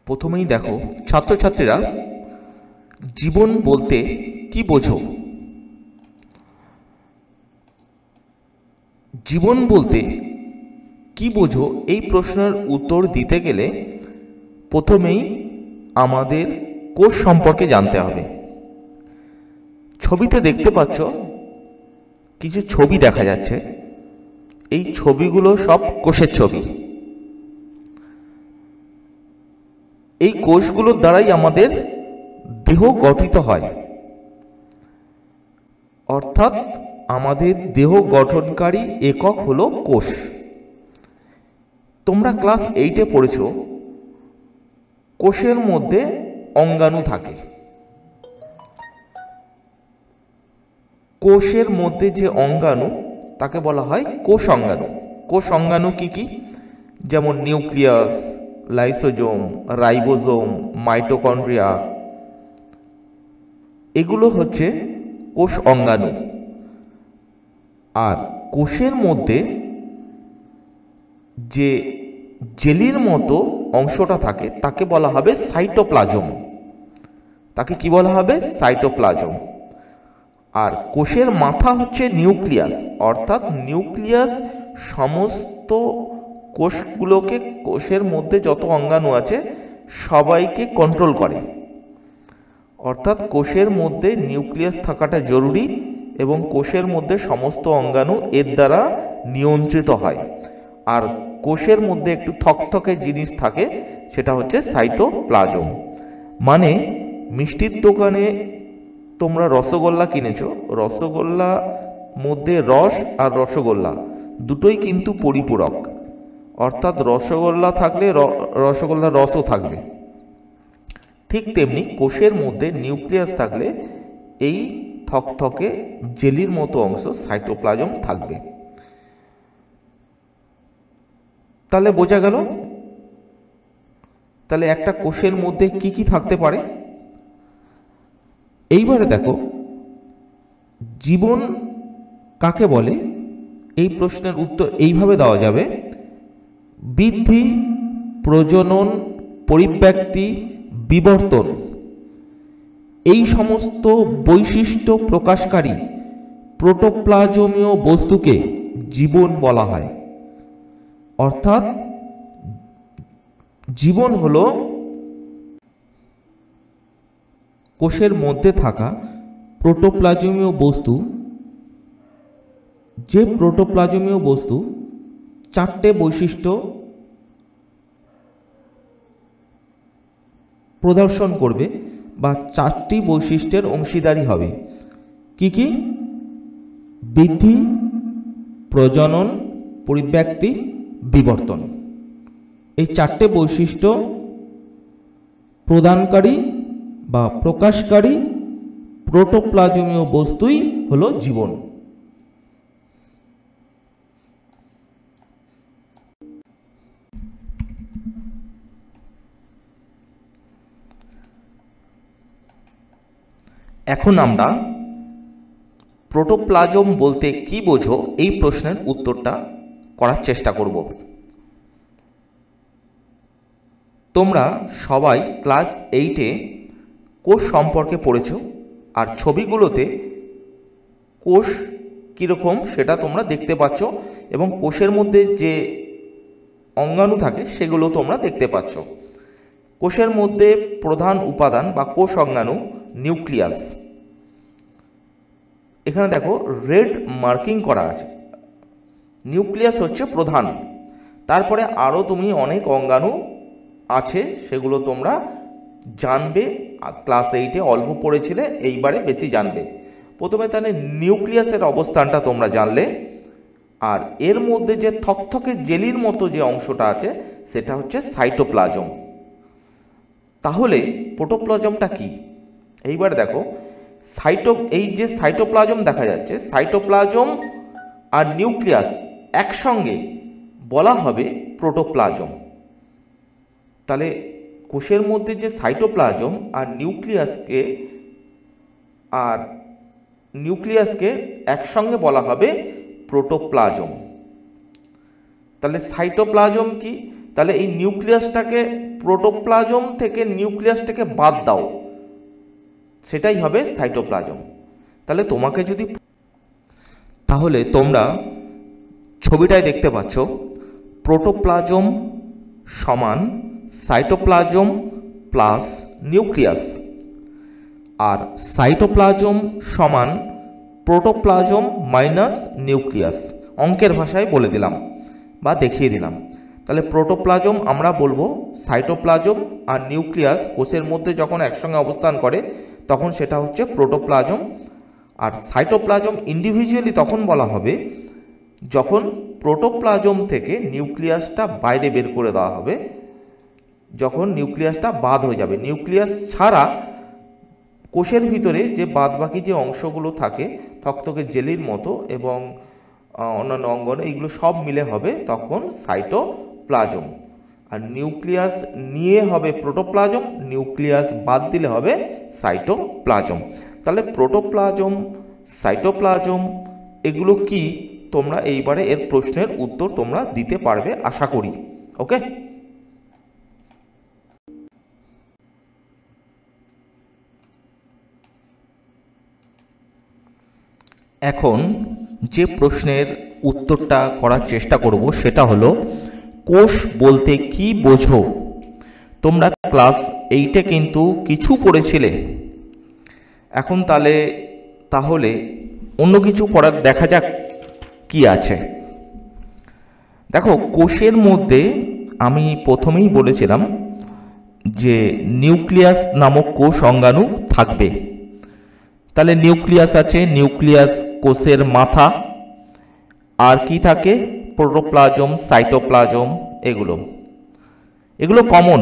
প্রথমেই দেখো ছাত্রছাত্রীরা জীবন বলতে কি বোঝো? জীবন বলতে কি বোঝো এই প্রশ্নের উত্তর দিতে গেলে প্রথমেই আমাদের কোষ সম্পর্কে জানতে হবে। ছবিতে দেখতে পাচ্ছ কিছু ছবি দেখা যাচ্ছে, এই ছবিগুলো সব কোষের ছবি। এই কোষগুলোর দ্বারাই আমাদের দেহ গঠিত হয়, অর্থাৎ আমাদের দেহ গঠনকারী একক হলো কোষ। তোমরা ক্লাস 8-এ পড়েছ কোষের মধ্যে অঙ্গাণু থাকে। কোষের মধ্যে যে অঙ্গাণু তাকে বলা হয় কোষ অঙ্গাণু। কোষ অঙ্গাণু কি কি? যেমন নিউক্লিয়াস, লাইসোজোম, রাইবোজোম, মাইটোকন্ড্রিয়া, এগুলো হচ্ছে কোষ অঙ্গাণু। আর কোষের মধ্যে যে জেলির মতো অংশটা থাকে তাকে বলা হবে সাইটোপ্লাজম। তাকে কি বলা হবে? সাইটোপ্লাজম। আর কোষের মাথা হচ্ছে নিউক্লিয়াস, অর্থাৎ নিউক্লিয়াস সমস্ত কোষগুলোকে, কোষের মধ্যে যত অঙ্গাণু আছে সবাইকে কন্ট্রোল করে। অর্থাৎ কোষের মধ্যে নিউক্লিয়াস থাকাটা জরুরি এবং কোষের মধ্যে সমস্ত অঙ্গাণু এর দ্বারা নিয়ন্ত্রিত হয়। আর কোষের মধ্যে একটু থকথকে জিনিস থাকে, সেটা হচ্ছে সাইটোপ্লাজম। মানে মিষ্টির দোকানে তোমরা রসগোল্লা কিনেছো, রসগোল্লা মধ্যে রস আর রসগোল্লা দুটোই কিন্তু পরিপূরক, অর্থাৎ রসগোল্লা থাকলে রসগোল্লার রসও থাকবে। ঠিক তেমনি কোষের মধ্যে নিউক্লিয়াস থাকলে এই থকথকে জেলির মতো অংশ সাইটোপ্লাজম থাকবে। তাহলে বোঝা গেল তাহলে একটা কোষের মধ্যে কি কি থাকতে পারে। এইবারে দেখো জীবন কাকে বলে, এই প্রশ্নের উত্তর এইভাবে দেওয়া যাবে: বৃদ্ধি, প্রজনন, পরিব্যক্তি, বিবর্তন, এই সমস্ত বৈশিষ্ট্য প্রকাশকারী প্রোটোপ্লাজমীয় বস্তুকে জীবন বলা হয়। অর্থাৎ জীবন হলো কোষের মধ্যে থাকা প্রোটোপ্লাজমীয় বস্তু, যে প্রোটোপ্লাজমীয় বস্তু 4টে বৈশিষ্ট্য প্রদর্শন করবে বা 4টি বৈশিষ্ট্যের অংশীদারি হবে। কি কি? বৃদ্ধি, প্রজনন, পরিব্যক্তি, বিবর্তন। এই 4টে বৈশিষ্ট্য প্রদানকারী বা প্রকাশকারী প্রোটোপ্লাজমীয় বস্তুই হলো জীবন। এখন আমরা প্রোটোপ্লাজম বলতে কি বোঝো এই প্রশ্নের উত্তরটা করার চেষ্টা করব। তোমরা সবাই ক্লাস 8-এ কোষ সম্পর্কে পড়েছ, আর ছবিগুলোতে কোষ কীরকম সেটা তোমরা দেখতে পাচ্ছ এবং কোষের মধ্যে যে অঙ্গাণু থাকে সেগুলো তোমরা দেখতে পাচ্ছ। কোষের মধ্যে প্রধান উপাদান বা কোষ অঙ্গাণু নিউক্লিয়াস। এখানে দেখো রেড মার্কিং করা আছে, নিউক্লিয়াস হচ্ছে প্রধান। তারপরে আরও তুমি অনেক অঙ্গাণু আছে, সেগুলো তোমরা জানবে, ক্লাস 8-এ অল্প পড়েছিলে, এইবারে বেশি জানবে। প্রথমে তাহলে নিউক্লিয়াসের অবস্থানটা তোমরা জানলে, আর এর মধ্যে যে থকথকে জেলির মতো যে অংশটা আছে সেটা হচ্ছে সাইটোপ্লাজম। তাহলে প্রোটোপ্লাজমটা কি? এইবার দেখো এই যে সাইটোপ্লাজম দেখা যাচ্ছে, সাইটোপ্লাজম আর নিউক্লিয়াস একসঙ্গে বলা হবে প্রোটোপ্লাজম। তাহলে কোষের মধ্যে যে সাইটোপ্লাজম আর নিউক্লিয়াসকে একসঙ্গে বলা হবে প্রোটোপ্লাজম। তাহলে সাইটোপ্লাজম কি? তাহলে এই নিউক্লিয়াসটাকে প্রোটোপ্লাজম থেকে নিউক্লিয়াসটাকে বাদ দাও, সেটাই হবে সাইটোপ্লাজম। তাহলে তোমরা ছবিটায় দেখতে পাচ্ছ প্রোটোপ্লাজম সমান সাইটোপ্লাজম প্লাস নিউক্লিয়াস, আর সাইটোপ্লাজম সমান প্রোটোপ্লাজম মাইনাস নিউক্লিয়াস। অঙ্কের ভাষায় বলে দিলাম বা দেখিয়ে দিলাম। তাহলে প্রোটোপ্লাজম আমরা বলবো সাইটোপ্লাজম, আর নিউক্লিয়াস কোষের মধ্যে যখন একসঙ্গে অবস্থান করে তখন সেটা হচ্ছে প্রোটোপ্লাজম। আর সাইটোপ্লাজম ইন্ডিভিজুয়ালি তখন বলা হবে যখন প্রোটোপ্লাজম থেকে নিউক্লিয়াসটা বাইরে বের করে দেওয়া হবে, যখন নিউক্লিয়াসটা বাদ হয়ে যাবে। নিউক্লিয়াস ছাড়া কোষের ভিতরে যে বাদবাকি যে অংশগুলো থাকে থকথকে জেলির মতো এবং অন্যান্য অঙ্গন, এইগুলো সব মিলে হবে তখন সাইটোপ্লাজম। আর নিউক্লিয়াস নিয়ে হবে প্রোটোপ্লাজম, নিউক্লিয়াস বাদ দিলে হবে সাইটোপ্লাজম। তাহলে প্রোটোপ্লাজম, সাইটোপ্লাজম এগুলো কি, তোমরা এইবারে এর প্রশ্নের উত্তর তোমরা দিতে পারবে আশা করি। ওকে, এখন যে প্রশ্নের উত্তরটা করার চেষ্টা করব সেটা হলো কোষ বলতে কি বোঝো। তোমরা ক্লাস 8-এ কিন্তু কিছু পড়েছিলে, এখন তাহলে অন্য কিছু পড়ার দেখা যাক কি আছে। দেখো, কোষের মধ্যে আমি প্রথমেই বলেছিলাম যে নিউক্লিয়াস নামক কোষ অঙ্গাণু থাকবে। তাহলে নিউক্লিয়াস আছে, নিউক্লিয়াস কোষের মাথা, আর কি থাকে প্রোটোপ্লাজম, সাইটোপ্লাজম, এগুলো কমন।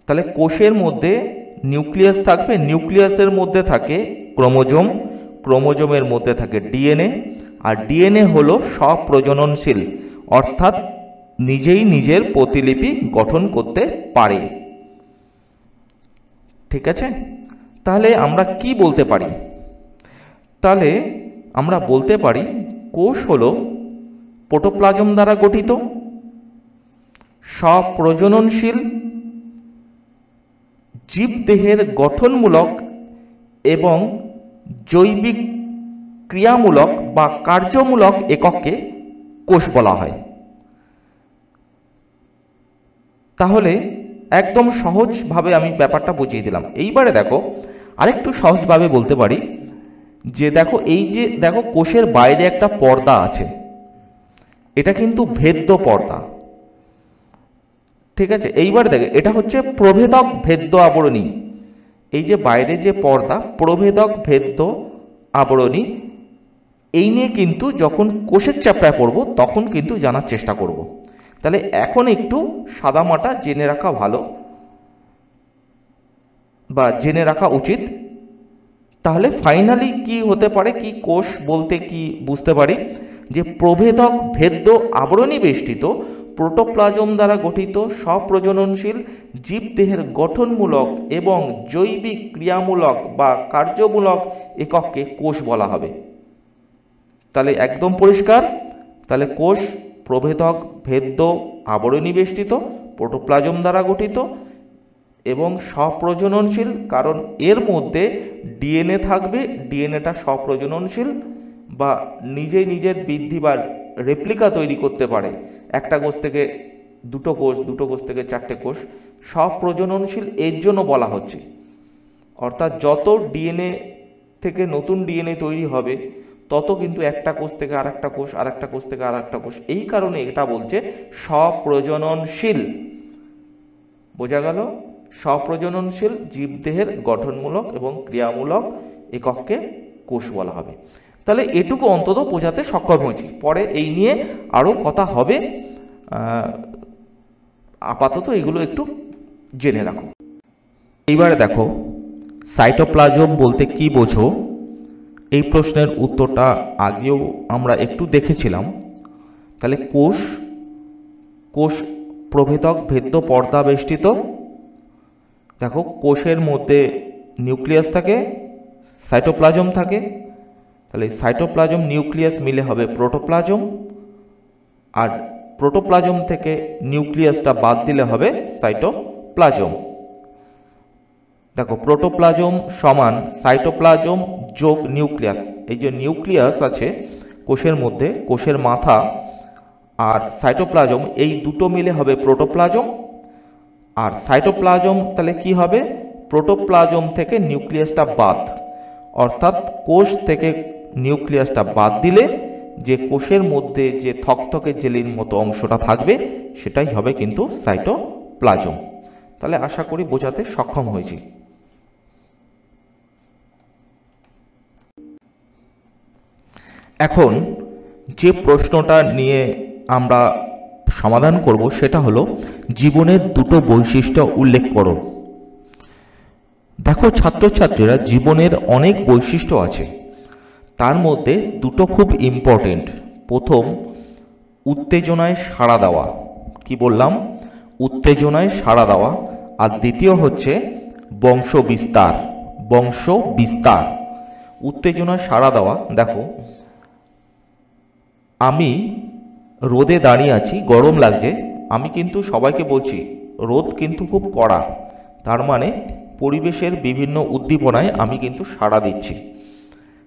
তাহলে কোষের মধ্যে নিউক্লিয়াস থাকবে, নিউক্লিয়াসের মধ্যে থাকে ক্রোমোজোম, ক্রোমোজোমের মধ্যে থাকে ডিএনএ, আর ডিএনএ হলো স্বপ্রজননশীল, অর্থাৎ নিজেই নিজের প্রতিলিপি গঠন করতে পারে। ঠিক আছে, তাহলে আমরা কি বলতে পারি? তাহলে আমরা বলতে পারি কোষ হলো প্রোটোপ্লাজম দ্বারা গঠিত, স্বপ্রজননশীল, জীবদেহের গঠনমূলক এবং জৈবিক ক্রিয়ামূলক বা কার্যমূলক এককে কোষ বলা হয়। তাহলে একদম সহজভাবে আমি ব্যাপারটা বুঝিয়ে দিলাম। এইবারে দেখো, আরেকটু সহজভাবে বলতে পারি যে দেখো, এই যে দেখো কোষের বাইরে একটা পর্দা আছে, এটা কিন্তু ভেদ্য পর্দা। ঠিক আছে, এইবার দেখো এটা হচ্ছে প্রভেদক ভেদ্য আবরণী। এই যে বাইরে যে পর্দা, প্রভেদক ভেদ্য আবরণী, এই নিয়ে কিন্তু যখন কোষের চ্যাপ্টারে পড়ব তখন কিন্তু জানার চেষ্টা করব। তাহলে এখন একটু সাদামাটা জেনে রাখা ভালো বা জেনে রাখা উচিত। তাহলে ফাইনালি কি হতে পারে, কি কোষ বলতে কি বুঝতে পারি যে প্রভেদক ভেদ্য আবরণী বেষ্টিত, প্রোটোপ্লাজম দ্বারা গঠিত, স্বপ্রজননশীল, জীবদেহের গঠনমূলক এবং জৈবিক ক্রিয়ামূলক বা কার্যমূলক এককে কোষ বলা হবে। তাহলে একদম পরিষ্কার। তাহলে কোষ প্রভেদক ভেদ্য আবরণী বেষ্টিত, প্রোটোপ্লাজম দ্বারা গঠিত এবং স্বপ্রজননশীল, কারণ এর মধ্যে ডিএনএ থাকবে, ডিএনএটা স্বপ্রজননশীল বা নিজেই নিজের বৃদ্ধি বা রেপ্লিকা তৈরি করতে পারে। একটা কোষ থেকে দুটো কোষ, দুটো কোষ থেকে চারটে কোষ, স্বপ্রজননশীল এর জন্য বলা হচ্ছে। অর্থাৎ যত ডিএনএ থেকে নতুন ডিএনএ তৈরি হবে তত কিন্তু একটা কোষ থেকে আর একটা কোষ, আর একটা কোষ থেকে আর একটা কোষ, এই কারণে এটা বলছে স্বপ্রজননশীল। বোঝা গেল? স্বপ্রজননশীল জীবদেহের গঠনমূলক এবং ক্রিয়ামূলক এককে কোষ বলা হবে। তাহলে এটুকু অন্তত বোঝাতে সক্ষম হয়েছি। পরে এই নিয়ে আরও কথা হবে, আপাতত এগুলো একটু জেনে রাখো। এইবারে দেখো, সাইটোপ্লাজম বলতে কি বোঝো, এই প্রশ্নের উত্তরটা আগেও আমরা একটু দেখেছিলাম। তাহলে কোষ প্রভেদক ভেদ্য পর্দা বেষ্টিত। দেখো, কোষের মধ্যে নিউক্লিয়াস থাকে, সাইটোপ্লাজম থাকে। তাহলে সাইটোপ্লাজম নিউক্লিয়াস মিলে হবে প্রোটোপ্লাজম, আর প্রোটোপ্লাজম থেকে নিউক্লিয়াসটা বাদ দিলে হবে সাইটোপ্লাজম। দেখো, প্রোটোপ্লাজম সমান সাইটোপ্লাজম যোগ নিউক্লিয়াস। এই যে নিউক্লিয়াস আছে কোষের মধ্যে, কোষের মাথা আর সাইটোপ্লাজম, এই দুটো মিলে হবে প্রোটোপ্লাজম। আর সাইটোপ্লাজম তাহলে কি হবে? প্রোটোপ্লাজম থেকে নিউক্লিয়াসটা বাদ, অর্থাৎ কোষ থেকে নিউক্লিয়াসটা বাদ দিলে যে কোষের মধ্যে যে থকথকে জেলির মতো অংশটা থাকবে সেটাই হবে কিন্তু সাইটোপ্লাজম। তাহলে আশা করি বোঝাতে সক্ষম হয়েছি। এখন যে প্রশ্নটা নিয়ে আমরা সমাধান করব সেটা হলো জীবনের দুটো বৈশিষ্ট্য উল্লেখ করো। দেখো ছাত্রছাত্রীরা, জীবনের অনেক বৈশিষ্ট্য আছে, তার মধ্যে দুটো খুব ইম্পর্টেন্ট। প্রথম, উত্তেজনায় সাড়া দেওয়া। কি বললাম? উত্তেজনায় সাড়া দেওয়া। আর দ্বিতীয় হচ্ছে বংশ বিস্তার। বংশ বিস্তার, উত্তেজনায় সাড়া দেওয়া। দেখো, আমি রোদে দাঁড়িয়ে আছি, গরম লাগছে, আমি কিন্তু সবাইকে বলছি রোদ কিন্তু খুব কড়া, তার মানে পরিবেশের বিভিন্ন উদ্দীপনায় আমি কিন্তু সাড়া দিচ্ছি।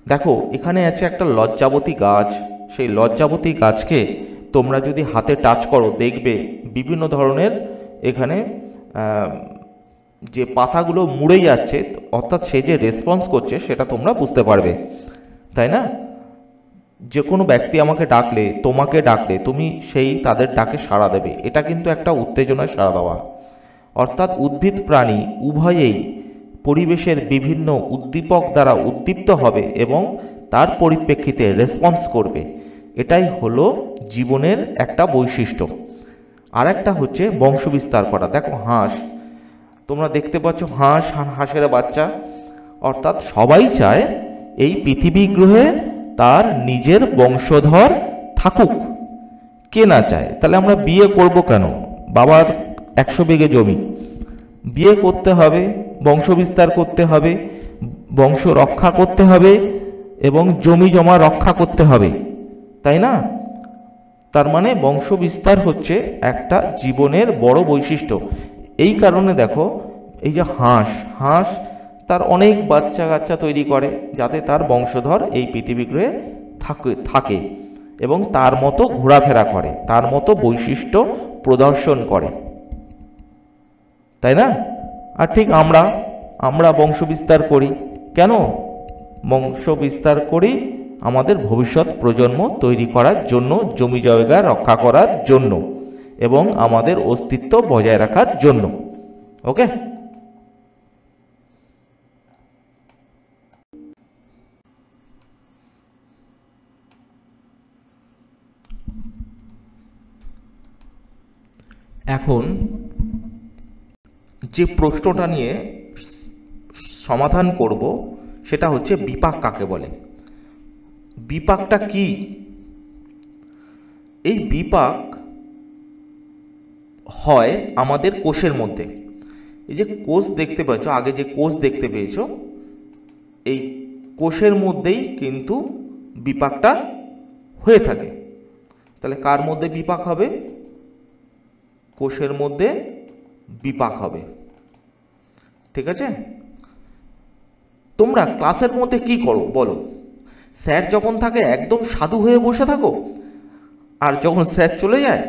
দেখো, এখানে আছে একটা লজ্জাবতী গাছ। সেই লজ্জাবতী গাছকে তোমরা যদি হাতে টাচ করো দেখবে বিভিন্ন ধরনের এখানে যে পাতাগুলো মুড়ে যাচ্ছে, অর্থাৎ সে যে রেসপন্স করছে সেটা তোমরা বুঝতে পারবে, তাই না? যে কোনো ব্যক্তি আমাকে ডাকলে, তোমাকে ডাকলে তুমি সেই তাদের ডাকে সাড়া দেবে। এটা কিন্তু একটা উত্তেজনায় সাড়া দেওয়া। অর্থাৎ উদ্ভিদ প্রাণী উভয়েই পরিবেশের বিভিন্ন উদ্দীপক দ্বারা উদ্দীপ্ত হবে এবং তার পরিপ্রেক্ষিতে রেসপন্স করবে। এটাই হলো জীবনের একটা বৈশিষ্ট্য। আর একটা হচ্ছে বংশবিস্তার করা। দেখো, হাঁস, তোমরা দেখতে পাচ্ছ হাঁস, হাঁসের বাচ্চা, অর্থাৎ সবাই চায় এই পৃথিবী গ্রহে তার নিজের বংশধর থাকুক। কে না চায়? তাহলে আমরা বিয়ে করব কেন? বাবার 100 বিঘে জমি, বিয়ে করতে হবে, বংশ বিস্তার করতে হবে, বংশ রক্ষা করতে হবে এবং জমি জমা রক্ষা করতে হবে, তাই না? তার মানে বংশ বিস্তার হচ্ছে একটা জীবনের বড় বৈশিষ্ট্য। এই কারণে দেখো, এই যে হাঁস তার অনেক বাচ্চা কাচ্চা তৈরি করে যাতে তার বংশধর এই পৃথিবী গ্রহে থাকে এবং তার মতো ঘোরাফেরা করে, তার মতো বৈশিষ্ট্য প্রদর্শন করে, তাই না? আর ঠিক আমরা বংশ বিস্তার করি কেন? বংশ বিস্তার করি আমাদের ভবিষ্যৎ প্রজন্ম তৈরি করার জন্য, জমি জায়গা রক্ষা করার জন্য এবং আমাদের অস্তিত্ব বজায় রাখার জন্য। ওকে? এখন যে প্রশ্নটা নিয়ে সমাধান করব সেটা হচ্ছে বিপাক কাকে বলে। বিপাকটা কি? এই বিপাক হয় আমাদের কোষের মধ্যে। এই যে কোষ দেখতে পাচ্ছ, আগে যে কোষ দেখতে পেয়েছো, এই কোষের মধ্যেই কিন্তু বিপাকটা হয়ে থাকে। তাহলে কার মধ্যে বিপাক হবে? কোষের মধ্যে বিপাক হবে। ঠিক আছে? তোমরা ক্লাসের মধ্যে কি করো বলো? স্যার যখন থাকে একদম সাধু হয়ে বসে থাকো, আর যখন স্যার চলে যায়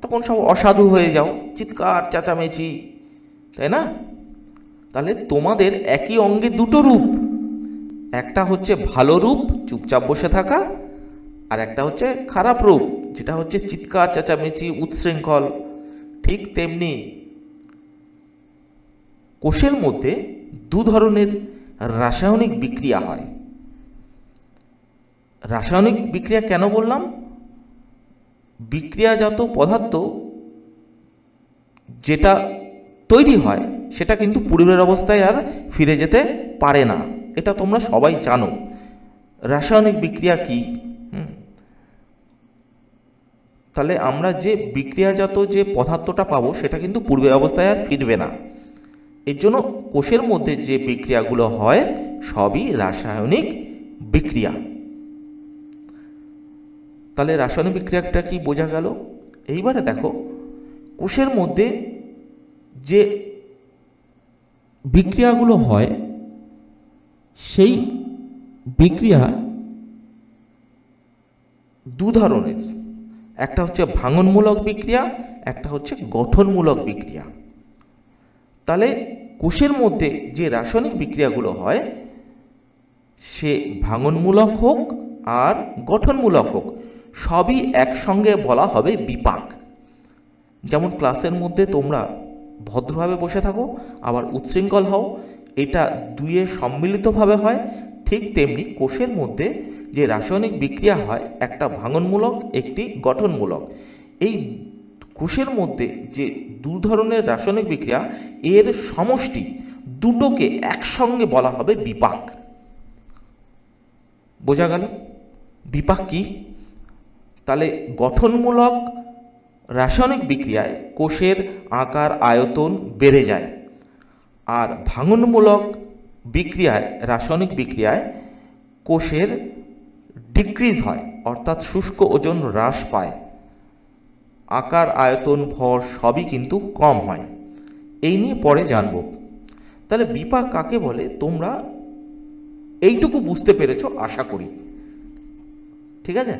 তখন সব অসাধু হয়ে যাও, চিৎকার চেঁচামেচি, তাই না? তাহলে তোমাদের একই অঙ্গে দুটো রূপ, একটা হচ্ছে ভালো রূপ চুপচাপ বসে থাকা, আর একটা হচ্ছে খারাপ রূপ যেটা হচ্ছে চিৎকার চেঁচামেচি উচ্ছৃঙ্খল। ঠিক তেমনি কোষের মধ্যে দু ধরনের রাসায়নিক বিক্রিয়া হয়। রাসায়নিক বিক্রিয়া কেন বললাম? বিক্রিয়াজাত পদার্থ যেটা তৈরি হয় সেটা কিন্তু পূর্বের অবস্থায় আর ফিরে যেতে পারে না, এটা তোমরা সবাই জানো। রাসায়নিক বিক্রিয়া কি? তাহলে আমরা যে বিক্রিয়াজাত যে পদার্থটা পাবো সেটা কিন্তু পূর্বের অবস্থায় আর ফিরবে না। এর জন্য কোষের মধ্যে যে বিক্রিয়াগুলো হয় সবই রাসায়নিক বিক্রিয়া। তাহলে রাসায়নিক বিক্রিয়াটা কি বোঝা গেল? এইবারে দেখো কোষের মধ্যে যে বিক্রিয়াগুলো হয় সেই বিক্রিয়া দু ধরনের, একটা হচ্ছে ভাঙনমূলক বিক্রিয়া, একটা হচ্ছে গঠনমূলক বিক্রিয়া। তাহলে কোষের মধ্যে যে রাসায়নিক বিক্রিয়াগুলো হয় সে ভাঙনমূলক হোক আর গঠনমূলক হোক, সবই একসঙ্গে বলা হবে বিপাক। যেমন ক্লাসের মধ্যে তোমরা ভদ্রভাবে বসে থাকো আবার উচ্ছৃঙ্খল হও, এটা দুইয়ে সম্মিলিতভাবে হয়, ঠিক তেমনি কোষের মধ্যে যে রাসায়নিক বিক্রিয়া হয় একটা ভাঙনমূলক একটি গঠনমূলক। এই কোষের মধ্যে যে দু ধরনের রাসায়নিক বিক্রিয়া এর সমষ্টি দুটোকে একসঙ্গে বলা হবে বিপাক। বোঝা গেল বিপাক কি? তাহলে গঠনমূলক রাসায়নিক বিক্রিয়ায় কোষের আকার আয়তন বেড়ে যায়, আর ভাঙনমূলক বিক্রিয়ায় রাসায়নিক বিক্রিয়ায় কোষের ডিক্রিজ হয়, অর্থাৎ শুষ্ক ওজন হ্রাস পায়, আকার আয়তন ভর সবই কিন্তু কম হয়। এই নিয়ে পরে জানব। তাহলে বিপাক কাকে বলে তোমরা এইটুকু বুঝতে পেরেছো আশা করি। ঠিক আছে।